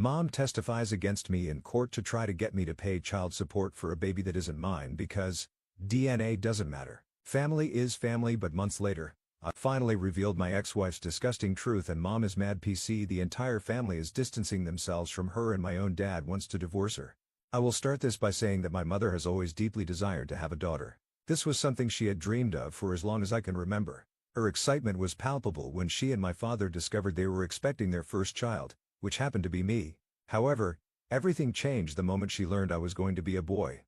Mom testifies against me in court to try to get me to pay child support for a baby that isn't mine because DNA doesn't matter. Family is family, but months later, I finally revealed my ex-wife's disgusting truth and Mom is mad. The entire family is distancing themselves from her and my own dad wants to divorce her. I will start this by saying that my mother has always deeply desired to have a daughter. This was something she had dreamed of for as long as I can remember. Her excitement was palpable when she and my father discovered they were expecting their first child, which happened to be me. However, everything changed the moment she learned I was going to be a boy.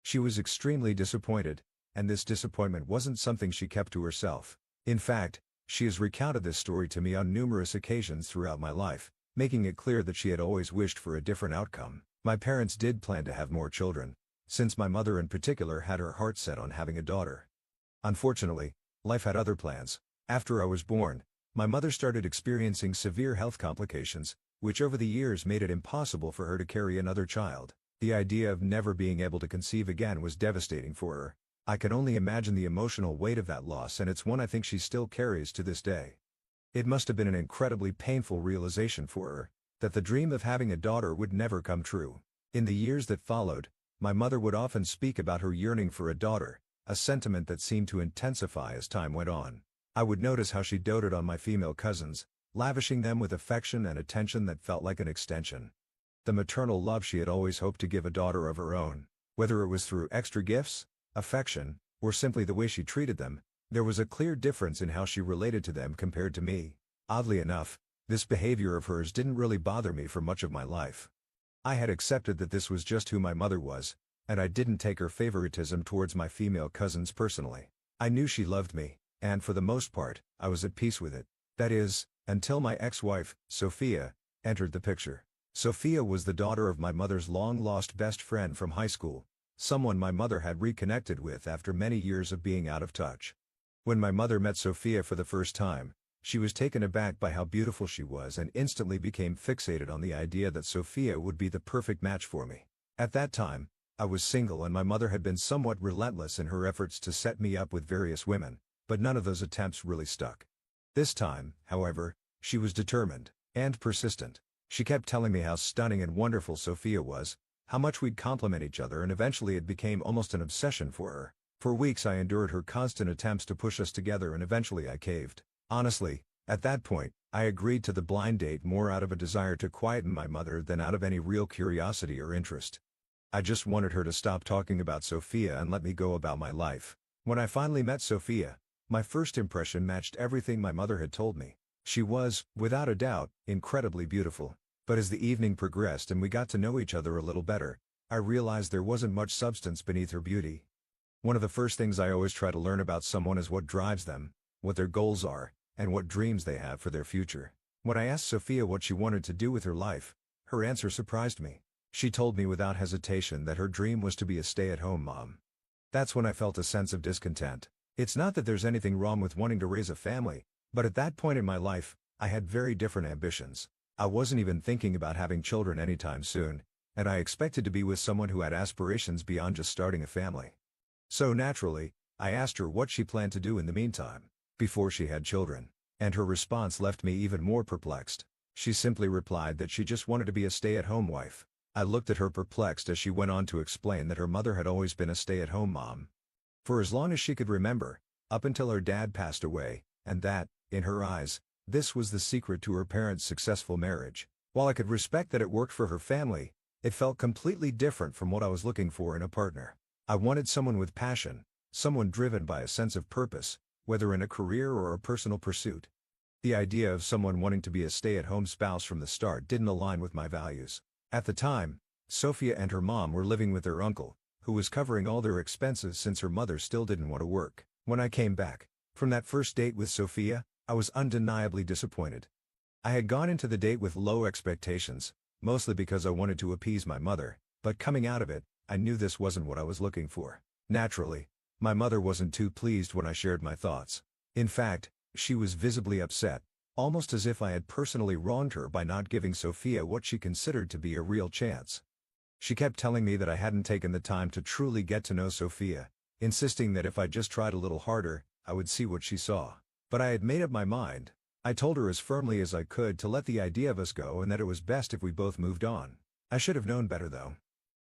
She was extremely disappointed, and this disappointment wasn't something she kept to herself. In fact, she has recounted this story to me on numerous occasions throughout my life, making it clear that she had always wished for a different outcome. My parents did plan to have more children, since my mother in particular had her heart set on having a daughter. Unfortunately, life had other plans. After I was born, my mother started experiencing severe health complications, which over the years made it impossible for her to carry another child. The idea of never being able to conceive again was devastating for her. I can only imagine the emotional weight of that loss, and it's one I think she still carries to this day. It must have been an incredibly painful realization for her, that the dream of having a daughter would never come true. In the years that followed, my mother would often speak about her yearning for a daughter, a sentiment that seemed to intensify as time went on. I would notice how she doted on my female cousins, lavishing them with affection and attention that felt like an extension. The maternal love she had always hoped to give a daughter of her own. Whether it was through extra gifts, affection, or simply the way she treated them, there was a clear difference in how she related to them compared to me. Oddly enough, this behavior of hers didn't really bother me for much of my life. I had accepted that this was just who my mother was, and I didn't take her favoritism towards my female cousins personally. I knew she loved me, and for the most part, I was at peace with it. That is, until my ex-wife, Sophia, entered the picture. Sophia was the daughter of my mother's long-lost best friend from high school, someone my mother had reconnected with after many years of being out of touch. When my mother met Sophia for the first time, she was taken aback by how beautiful she was and instantly became fixated on the idea that Sophia would be the perfect match for me. At that time, I was single and my mother had been somewhat relentless in her efforts to set me up with various women, but none of those attempts really stuck. This time, however, she was determined and persistent. She kept telling me how stunning and wonderful Sophia was, how much we'd complement each other, and eventually it became almost an obsession for her. For weeks I endured her constant attempts to push us together and eventually I caved. Honestly, at that point, I agreed to the blind date more out of a desire to quieten my mother than out of any real curiosity or interest. I just wanted her to stop talking about Sophia and let me go about my life. When I finally met Sophia, my first impression matched everything my mother had told me. She was, without a doubt, incredibly beautiful. But as the evening progressed and we got to know each other a little better, I realized there wasn't much substance beneath her beauty. One of the first things I always try to learn about someone is what drives them, what their goals are, and what dreams they have for their future. When I asked Sophia what she wanted to do with her life, her answer surprised me. She told me without hesitation that her dream was to be a stay-at-home mom. That's when I felt a sense of discontent. It's not that there's anything wrong with wanting to raise a family, but at that point in my life, I had very different ambitions. I wasn't even thinking about having children anytime soon, and I expected to be with someone who had aspirations beyond just starting a family. So naturally, I asked her what she planned to do in the meantime, before she had children, and her response left me even more perplexed. She simply replied that she just wanted to be a stay-at-home wife. I looked at her perplexed as she went on to explain that her mother had always been a stay-at-home mom for as long as she could remember, up until her dad passed away, and that, in her eyes, this was the secret to her parents' successful marriage. While I could respect that it worked for her family, it felt completely different from what I was looking for in a partner. I wanted someone with passion, someone driven by a sense of purpose, whether in a career or a personal pursuit. The idea of someone wanting to be a stay-at-home spouse from the start didn't align with my values. At the time, Sophia and her mom were living with their uncle, who was covering all their expenses since her mother still didn't want to work. When I came back from that first date with Sophia, I was undeniably disappointed. I had gone into the date with low expectations, mostly because I wanted to appease my mother, but coming out of it, I knew this wasn't what I was looking for. Naturally, my mother wasn't too pleased when I shared my thoughts. In fact, she was visibly upset, almost as if I had personally wronged her by not giving Sophia what she considered to be a real chance. She kept telling me that I hadn't taken the time to truly get to know Sophia, insisting that if I just tried a little harder, I would see what she saw. But I had made up my mind. I told her as firmly as I could to let the idea of us go and that it was best if we both moved on. I should have known better though.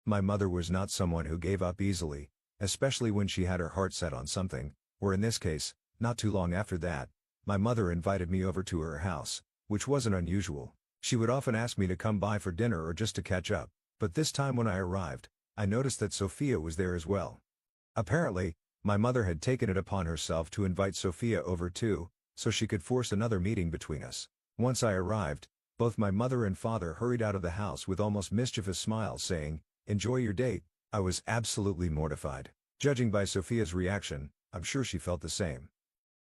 My mother was not someone who gave up easily, especially when she had her heart set on something, or in this case, not too long after that, my mother invited me over to her house, which wasn't unusual. She would often ask me to come by for dinner or just to catch up, but this time when I arrived, I noticed that Sophia was there as well. Apparently, my mother had taken it upon herself to invite Sophia over too, so she could force another meeting between us. Once I arrived, both my mother and father hurried out of the house with almost mischievous smiles saying, "Enjoy your date." I was absolutely mortified. Judging by Sophia's reaction, I'm sure she felt the same.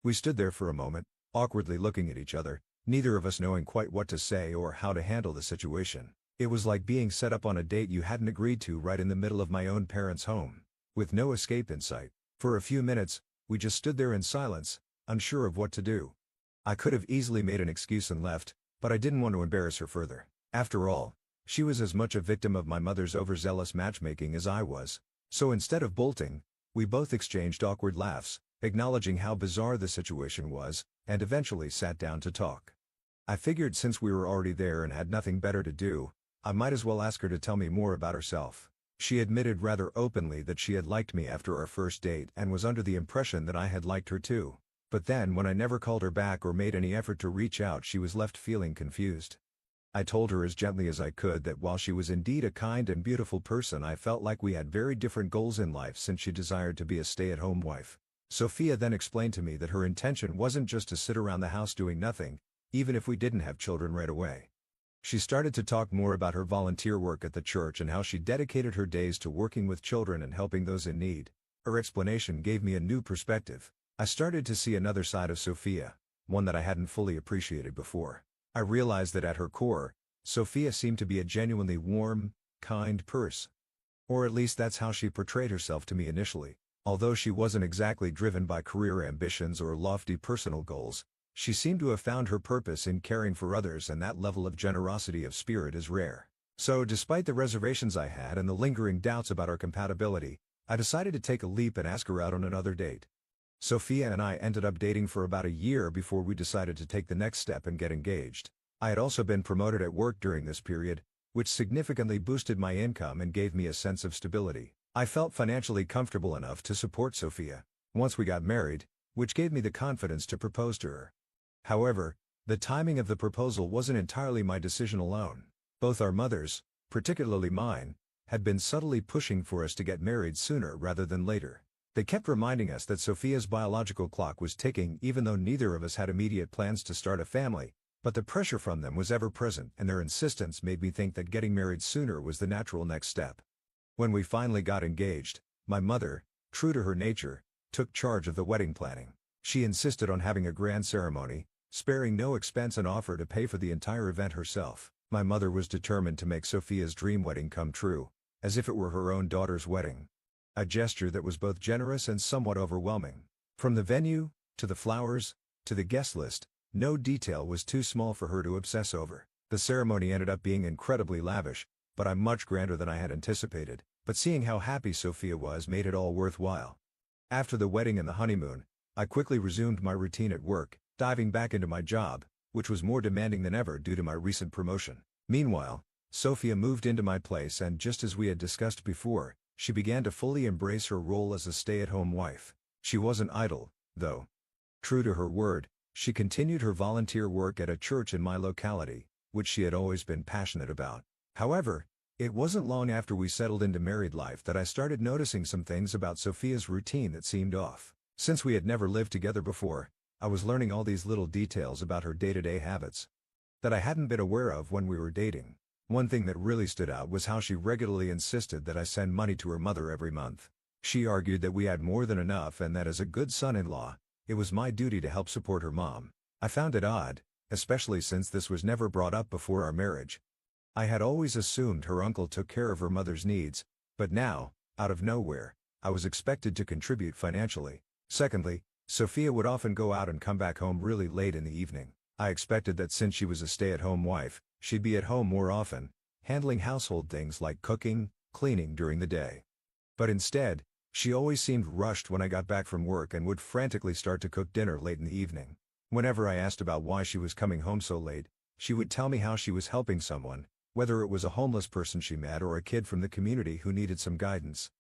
We stood there for a moment, awkwardly looking at each other, neither of us knowing quite what to say or how to handle the situation. It was like being set up on a date you hadn't agreed to right in the middle of my own parents' home, with no escape in sight. For a few minutes, we just stood there in silence, unsure of what to do. I could have easily made an excuse and left, but I didn't want to embarrass her further. After all, she was as much a victim of my mother's overzealous matchmaking as I was. So instead of bolting, we both exchanged awkward laughs, acknowledging how bizarre the situation was, and eventually sat down to talk. I figured since we were already there and had nothing better to do, I might as well ask her to tell me more about herself. She admitted rather openly that she had liked me after our first date and was under the impression that I had liked her too. But then when I never called her back or made any effort to reach out, she was left feeling confused. I told her as gently as I could that while she was indeed a kind and beautiful person, I felt like we had very different goals in life since she desired to be a stay-at-home wife. Sophia then explained to me that her intention wasn't just to sit around the house doing nothing, even if we didn't have children right away. She started to talk more about her volunteer work at the church and how she dedicated her days to working with children and helping those in need. Her explanation gave me a new perspective. I started to see another side of Sophia, one that I hadn't fully appreciated before. I realized that at her core, Sophia seemed to be a genuinely warm, kind person. Or at least that's how she portrayed herself to me initially. Although she wasn't exactly driven by career ambitions or lofty personal goals, she seemed to have found her purpose in caring for others, and that level of generosity of spirit is rare. So despite the reservations I had and the lingering doubts about our compatibility, I decided to take a leap and ask her out on another date. Sophia and I ended up dating for about a year before we decided to take the next step and get engaged. I had also been promoted at work during this period, which significantly boosted my income and gave me a sense of stability. I felt financially comfortable enough to support Sophia. Once we got married, which gave me the confidence to propose to her. However, the timing of the proposal wasn't entirely my decision alone. Both our mothers, particularly mine, had been subtly pushing for us to get married sooner rather than later. They kept reminding us that Sophia's biological clock was ticking even though neither of us had immediate plans to start a family, but the pressure from them was ever present, and their insistence made me think that getting married sooner was the natural next step. When we finally got engaged, my mother, true to her nature, took charge of the wedding planning. She insisted on having a grand ceremony, sparing no expense, and offered to pay for the entire event herself. My mother was determined to make Sophia's dream wedding come true, as if it were her own daughter's wedding. A gesture that was both generous and somewhat overwhelming. From the venue, to the flowers, to the guest list, no detail was too small for her to obsess over. The ceremony ended up being incredibly lavish, but much grander than I had anticipated. But seeing how happy Sophia was made it all worthwhile. After the wedding and the honeymoon, I quickly resumed my routine at work, diving back into my job, which was more demanding than ever due to my recent promotion. Meanwhile, Sophia moved into my place, and just as we had discussed before, she began to fully embrace her role as a stay-at-home wife. She wasn't idle, though. True to her word, she continued her volunteer work at a church in my locality, which she had always been passionate about. However, it wasn't long after we settled into married life that I started noticing some things about Sophia's routine that seemed off. Since we had never lived together before, I was learning all these little details about her day-to-day habits that I hadn't been aware of when we were dating. One thing that really stood out was how she regularly insisted that I send money to her mother every month. She argued that we had more than enough and that as a good son-in-law, it was my duty to help support her mom. I found it odd, especially since this was never brought up before our marriage. I had always assumed her uncle took care of her mother's needs, but now, out of nowhere, I was expected to contribute financially. Secondly, Sophia would often go out and come back home really late in the evening. I expected that since she was a stay-at-home wife, she'd be at home more often, handling household things like cooking, cleaning during the day. But instead, she always seemed rushed when I got back from work and would frantically start to cook dinner late in the evening. Whenever I asked about why she was coming home so late, she would tell me how she was helping someone, whether it was a homeless person she met or a kid from the community who needed some guidance.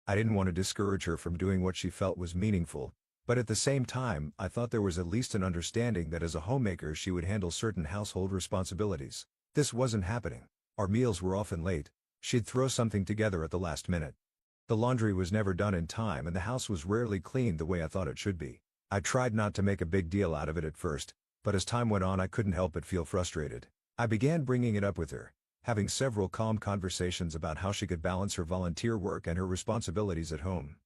I didn't want to discourage her from doing what she felt was meaningful, but at the same time I thought there was at least an understanding that as a homemaker she would handle certain household responsibilities. This wasn't happening. Our meals were often late. She'd throw something together at the last minute. The laundry was never done in time and the house was rarely cleaned the way I thought it should be. I tried not to make a big deal out of it at first, but as time went on I couldn't help but feel frustrated. I began bringing it up with her, having several calm conversations about how she could balance her volunteer work and her responsibilities at home.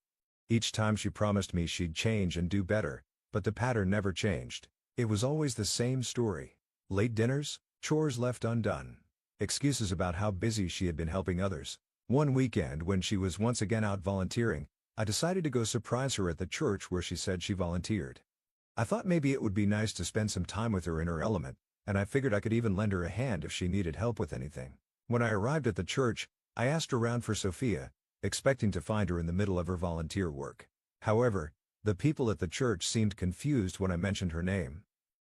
Each time she promised me she'd change and do better, but the pattern never changed. It was always the same story. Late dinners, chores left undone, excuses about how busy she had been helping others. One weekend when she was once again out volunteering, I decided to go surprise her at the church where she said she volunteered. I thought maybe it would be nice to spend some time with her in her element, and I figured I could even lend her a hand if she needed help with anything. When I arrived at the church, I asked around for Sophia, expecting to find her in the middle of her volunteer work. However, the people at the church seemed confused when I mentioned her name.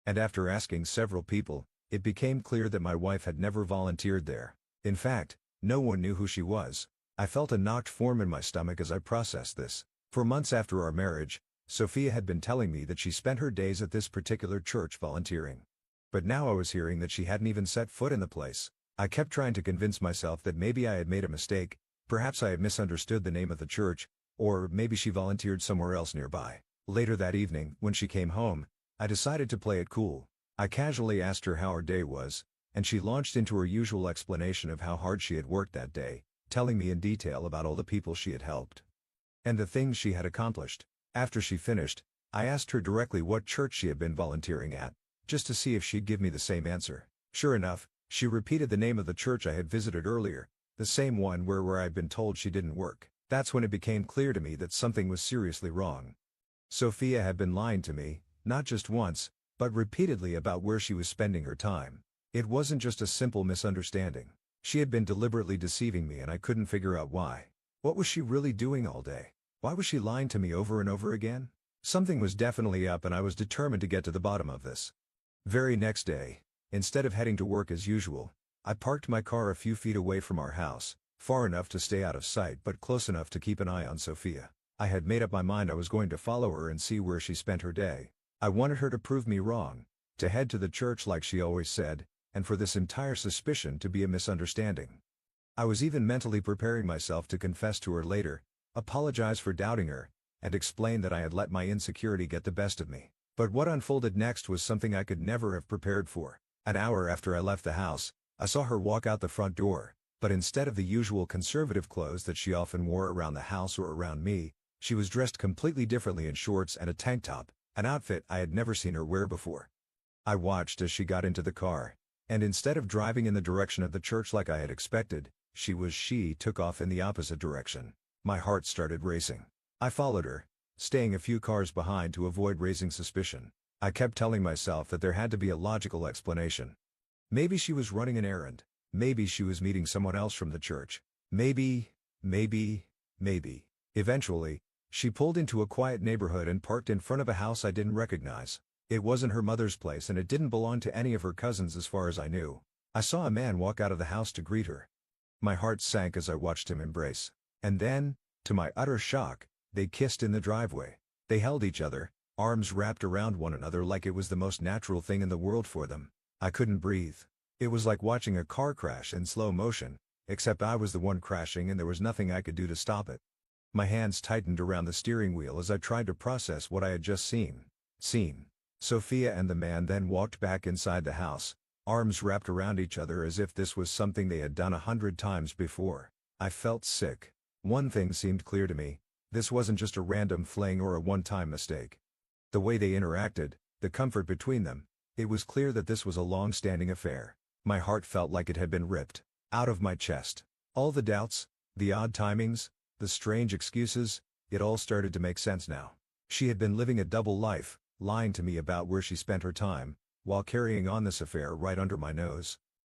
And after asking several people, it became clear that my wife had never volunteered there. In fact, no one knew who she was. I felt a knocked form in my stomach as I processed this. For months after our marriage, Sophia had been telling me that she spent her days at this particular church volunteering. But now I was hearing that she hadn't even set foot in the place. I kept trying to convince myself that maybe I had made a mistake, perhaps I had misunderstood the name of the church, or maybe she volunteered somewhere else nearby. Later that evening, when she came home, I decided to play it cool. I casually asked her how her day was, and she launched into her usual explanation of how hard she had worked that day, telling me in detail about all the people she had helped and the things she had accomplished. After she finished, I asked her directly what church she had been volunteering at, just to see if she'd give me the same answer. Sure enough, she repeated the name of the church I had visited earlier, the same one where I'd been told she didn't work. That's when it became clear to me that something was seriously wrong. Sophia had been lying to me, not just once, but repeatedly about where she was spending her time. It wasn't just a simple misunderstanding. She had been deliberately deceiving me and I couldn't figure out why. What was she really doing all day? Why was she lying to me over and over again? Something was definitely up and I was determined to get to the bottom of this. Very next day, instead of heading to work as usual, I parked my car a few feet away from our house, far enough to stay out of sight but close enough to keep an eye on Sophia. I had made up my mind I was going to follow her and see where she spent her day. I wanted her to prove me wrong, to head to the church like she always said, and for this entire suspicion to be a misunderstanding. I was even mentally preparing myself to confess to her later, apologize for doubting her, and explain that I had let my insecurity get the best of me. But what unfolded next was something I could never have prepared for. An hour after I left the house, I saw her walk out the front door, but instead of the usual conservative clothes that she often wore around the house or around me, she was dressed completely differently in shorts and a tank top, an outfit I had never seen her wear before. I watched as she got into the car, and instead of driving in the direction of the church like I had expected, she took off in the opposite direction. My heart started racing. I followed her, staying a few cars behind to avoid raising suspicion. I kept telling myself that there had to be a logical explanation. Maybe she was running an errand. Maybe she was meeting someone else from the church. Maybe. Eventually, she pulled into a quiet neighborhood and parked in front of a house I didn't recognize. It wasn't her mother's place and it didn't belong to any of her cousins as far as I knew. I saw a man walk out of the house to greet her. My heart sank as I watched him embrace. And then, to my utter shock, they kissed in the driveway. They held each other, arms wrapped around one another like it was the most natural thing in the world for them. I couldn't breathe. It was like watching a car crash in slow motion, except I was the one crashing and there was nothing I could do to stop it. My hands tightened around the steering wheel as I tried to process what I had just seen. Sophia and the man then walked back inside the house, arms wrapped around each other as if this was something they had done 100 times before. I felt sick. One thing seemed clear to me: this wasn't just a random fling or a one-time mistake. The way they interacted, the comfort between them, it was clear that this was a long-standing affair. My heart felt like it had been ripped out of my chest. All the doubts, the odd timings, the strange excuses, it all started to make sense now. She had been living a double life, lying to me about where she spent her time, while carrying on this affair right under my nose.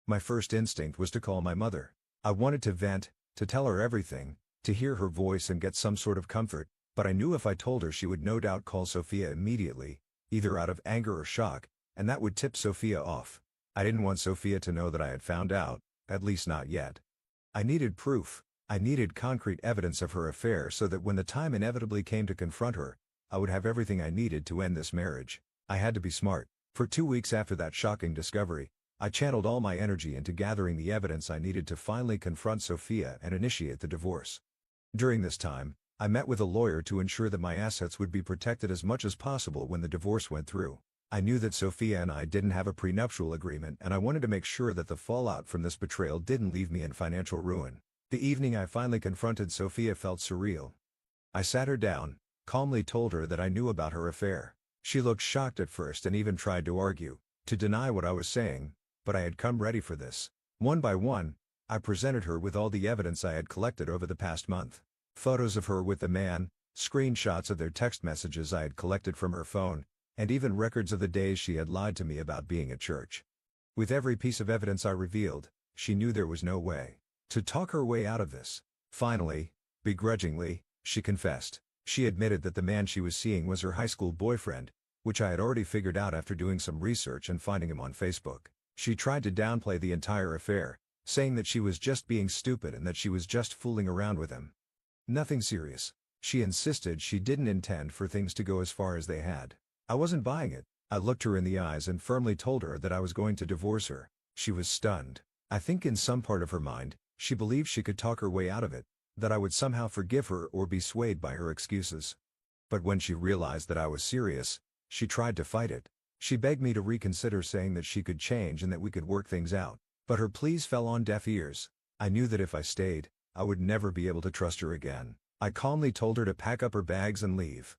My first instinct was to call my mother. I wanted to vent, to tell her everything, to hear her voice and get some sort of comfort, but I knew if I told her she would no doubt call Sophia immediately, either out of anger or shock, and that would tip Sophia off. I didn't want Sophia to know that I had found out, at least not yet. I needed proof. I needed concrete evidence of her affair so that when the time inevitably came to confront her, I would have everything I needed to end this marriage. I had to be smart. For 2 weeks after that shocking discovery, I channeled all my energy into gathering the evidence I needed to finally confront Sophia and initiate the divorce. During this time, I met with a lawyer to ensure that my assets would be protected as much as possible when the divorce went through. I knew that Sophia and I didn't have a prenuptial agreement, and I wanted to make sure that the fallout from this betrayal didn't leave me in financial ruin. The evening I finally confronted Sophia felt surreal. I sat her down, calmly told her that I knew about her affair. She looked shocked at first and even tried to argue, to deny what I was saying, but I had come ready for this. One by one, I presented her with all the evidence I had collected over the past month. Photos of her with the man, screenshots of their text messages I had collected from her phone, and even records of the days she had lied to me about being at church. With every piece of evidence I revealed, she knew there was no way to talk her way out of this. Finally, begrudgingly, she confessed. She admitted that the man she was seeing was her high school boyfriend, which I had already figured out after doing some research and finding him on Facebook. She tried to downplay the entire affair, saying that she was just being stupid and that she was just fooling around with him. Nothing serious. She insisted she didn't intend for things to go as far as they had. I wasn't buying it. I looked her in the eyes and firmly told her that I was going to divorce her. She was stunned. I think in some part of her mind, she believed she could talk her way out of it, that I would somehow forgive her or be swayed by her excuses. But when she realized that I was serious, she tried to fight it. She begged me to reconsider, saying that she could change and that we could work things out. But her pleas fell on deaf ears. I knew that if I stayed, I would never be able to trust her again. I calmly told her to pack up her bags and leave.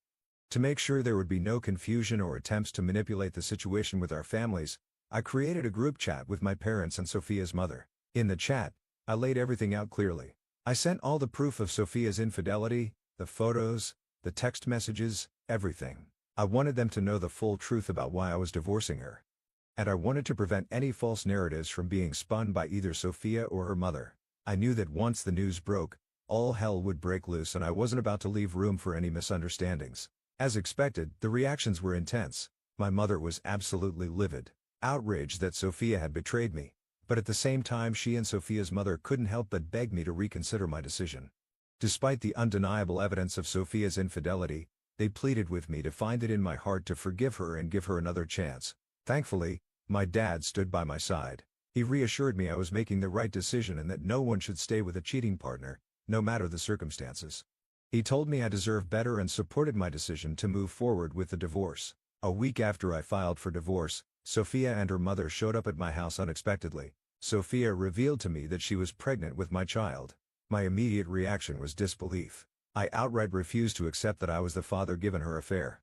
To make sure there would be no confusion or attempts to manipulate the situation with our families, I created a group chat with my parents and Sophia's mother. In the chat, I laid everything out clearly. I sent all the proof of Sophia's infidelity, the photos, the text messages, everything. I wanted them to know the full truth about why I was divorcing her. And I wanted to prevent any false narratives from being spun by either Sophia or her mother. I knew that once the news broke, all hell would break loose, and I wasn't about to leave room for any misunderstandings. As expected, the reactions were intense. My mother was absolutely livid, outraged that Sophia had betrayed me, but at the same time she and Sophia's mother couldn't help but beg me to reconsider my decision. Despite the undeniable evidence of Sophia's infidelity, they pleaded with me to find it in my heart to forgive her and give her another chance. Thankfully, my dad stood by my side. He reassured me I was making the right decision and that no one should stay with a cheating partner, no matter the circumstances. He told me I deserved better and supported my decision to move forward with the divorce. A week after I filed for divorce, Sophia and her mother showed up at my house unexpectedly. Sophia revealed to me that she was pregnant with my child. My immediate reaction was disbelief. I outright refused to accept that I was the father given her affair.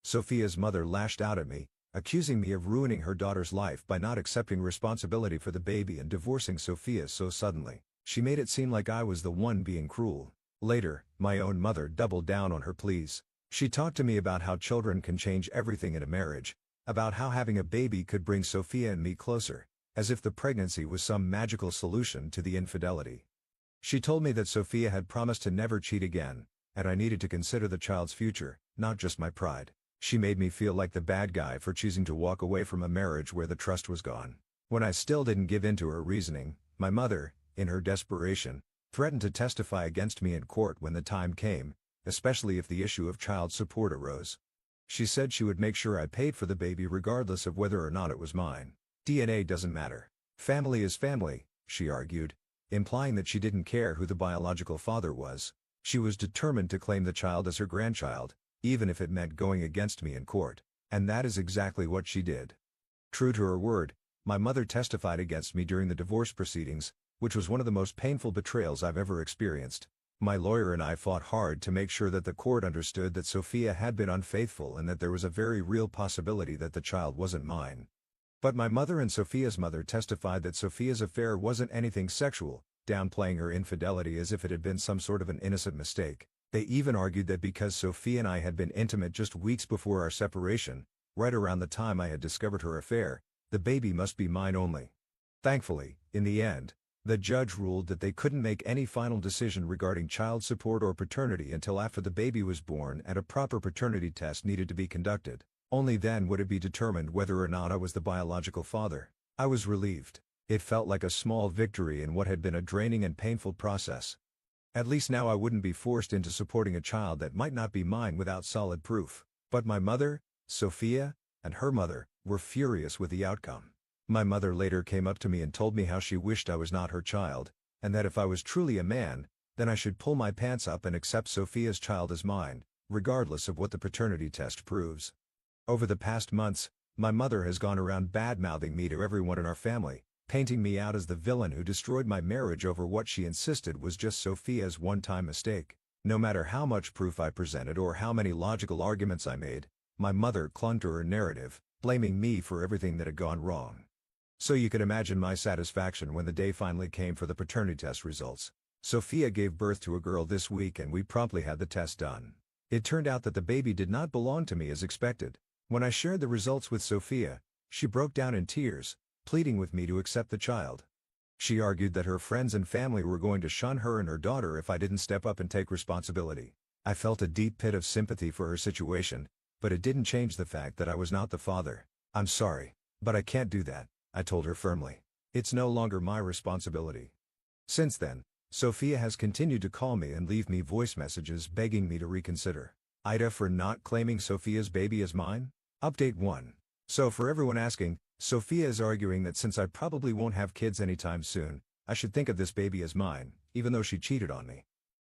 Sophia's mother lashed out at me, accusing me of ruining her daughter's life by not accepting responsibility for the baby and divorcing Sophia so suddenly. She made it seem like I was the one being cruel. Later, my own mother doubled down on her pleas. She talked to me about how children can change everything in a marriage, about how having a baby could bring Sophia and me closer, as if the pregnancy was some magical solution to the infidelity. She told me that Sophia had promised to never cheat again, and I needed to consider the child's future, not just my pride. She made me feel like the bad guy for choosing to walk away from a marriage where the trust was gone. When I still didn't give in to her reasoning, my mother, in her desperation, threatened to testify against me in court when the time came, especially if the issue of child support arose. She said she would make sure I paid for the baby regardless of whether or not it was mine. DNA doesn't matter. Family is family, she argued, implying that she didn't care who the biological father was. She was determined to claim the child as her grandchild, even if it meant going against me in court. And that is exactly what she did. True to her word, my mother testified against me during the divorce proceedings, which was one of the most painful betrayals I've ever experienced. My lawyer and I fought hard to make sure that the court understood that Sophia had been unfaithful and that there was a very real possibility that the child wasn't mine. But my mother and Sophia's mother testified that Sophia's affair wasn't anything sexual, downplaying her infidelity as if it had been some sort of an innocent mistake. They even argued that because Sophia and I had been intimate just weeks before our separation, right around the time I had discovered her affair, the baby must be mine only. Thankfully, in the end, the judge ruled that they couldn't make any final decision regarding child support or paternity until after the baby was born and a proper paternity test needed to be conducted. Only then would it be determined whether or not I was the biological father. I was relieved. It felt like a small victory in what had been a draining and painful process. At least now I wouldn't be forced into supporting a child that might not be mine without solid proof. But my mother, Sophia, and her mother, were furious with the outcome. My mother later came up to me and told me how she wished I was not her child, and that if I was truly a man, then I should pull my pants up and accept Sophia's child as mine, regardless of what the paternity test proves. Over the past months, my mother has gone around bad-mouthing me to everyone in our family, painting me out as the villain who destroyed my marriage over what she insisted was just Sophia's one-time mistake. No matter how much proof I presented or how many logical arguments I made, my mother clung to her narrative, blaming me for everything that had gone wrong. So you could imagine my satisfaction when the day finally came for the paternity test results. Sophia gave birth to a girl this week and we promptly had the test done. It turned out that the baby did not belong to me as expected. When I shared the results with Sophia, she broke down in tears, pleading with me to accept the child. She argued that her friends and family were going to shun her and her daughter if I didn't step up and take responsibility. I felt a deep pit of sympathy for her situation, but it didn't change the fact that I was not the father. "I'm sorry, but I can't do that," I told her firmly. "It's no longer my responsibility." Since then, Sophia has continued to call me and leave me voice messages begging me to reconsider. Ida for not claiming Sophia's baby as mine? Update 1. So for everyone asking, Sophia is arguing that since I probably won't have kids anytime soon, I should think of this baby as mine, even though she cheated on me.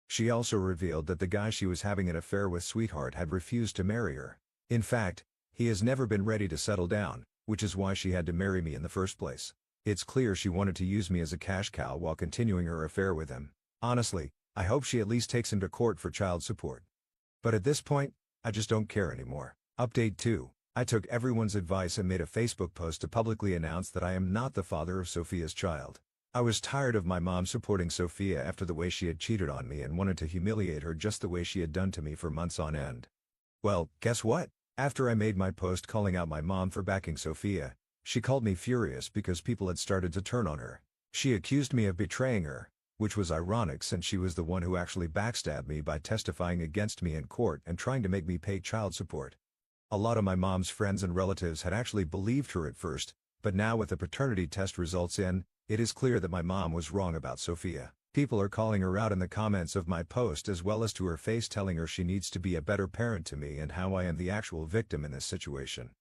She also revealed that the guy she was having an affair with, sweetheart, had refused to marry her. In fact, he has never been ready to settle down, which is why she had to marry me in the first place. It's clear she wanted to use me as a cash cow while continuing her affair with him. Honestly, I hope she at least takes him to court for child support. But at this point, I just don't care anymore. Update 2. I took everyone's advice and made a Facebook post to publicly announce that I am not the father of Sophia's child. I was tired of my mom supporting Sophia after the way she had cheated on me and wanted to humiliate her just the way she had done to me for months on end. Well, guess what? After I made my post calling out my mom for backing Sophia, she called me furious because people had started to turn on her. She accused me of betraying her, which was ironic since she was the one who actually backstabbed me by testifying against me in court and trying to make me pay child support. A lot of my mom's friends and relatives had actually believed her at first, but now with the paternity test results in, it is clear that my mom was wrong about Sophia. People are calling her out in the comments of my post as well as to her face, telling her she needs to be a better parent to me and how I am the actual victim in this situation.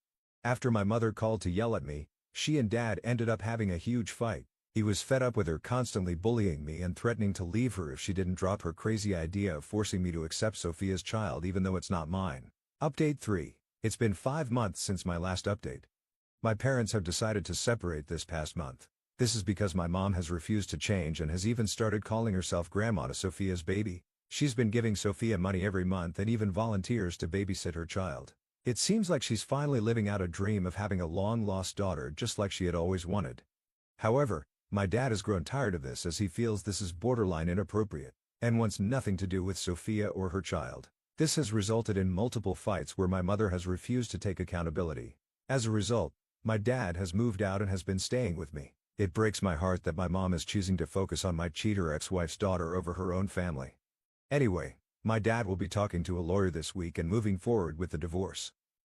After my mother called to yell at me, she and Dad ended up having a huge fight. He was fed up with her constantly bullying me and threatening to leave her if she didn't drop her crazy idea of forcing me to accept Sophia's child even though it's not mine. Update 3. It's been 5 months since my last update. My parents have decided to separate this past month. This is because my mom has refused to change and has even started calling herself grandma to Sophia's baby. She's been giving Sophia money every month and even volunteers to babysit her child. It seems like she's finally living out a dream of having a long-lost daughter just like she had always wanted. However, my dad has grown tired of this as he feels this is borderline inappropriate, and wants nothing to do with Sophia or her child. This has resulted in multiple fights where my mother has refused to take accountability. As a result, my dad has moved out and has been staying with me. It breaks my heart that my mom is choosing to focus on my cheater ex-wife's daughter over her own family. Anyway, my dad will be talking to a lawyer this week and moving forward with the divorce.